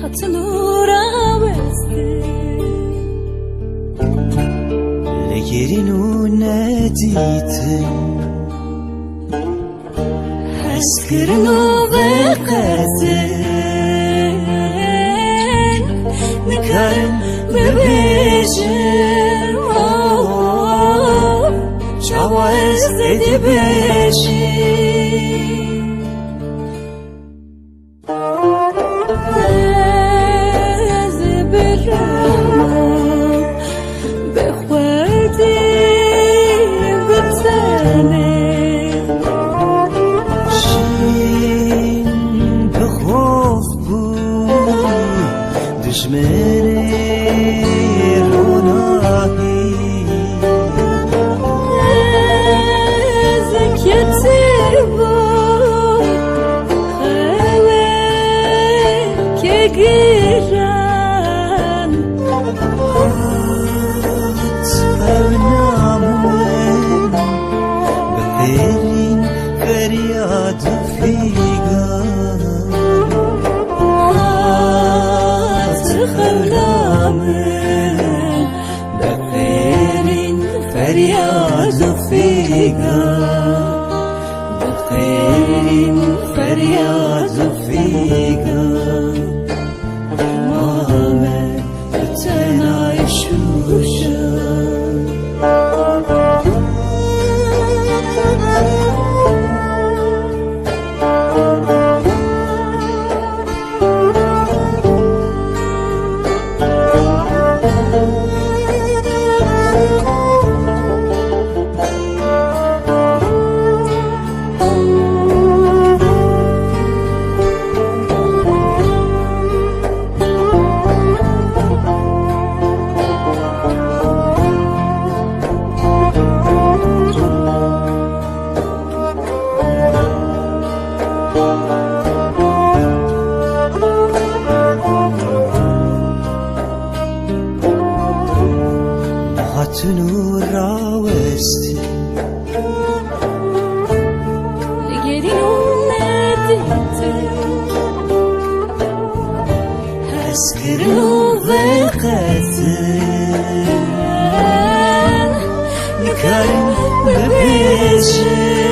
خطنورا وسته لگرینو ندیتن هسکرنو وقتن نکارم ببیشم شواز دیدی بشیم از برام بخوردی بتنه شین بخوف بود دشمنی روناهی زکیتی بود خلق که گیرن تبنامون بخیرین فریاد و فیگان تخلامن بخیرین فریاد و فیگان بخیرین فریاد و فیگان امامه بتنای شوشن خطنو راوستی لگرینو ندیتن هسکرنو وقتن نکارم ببیشم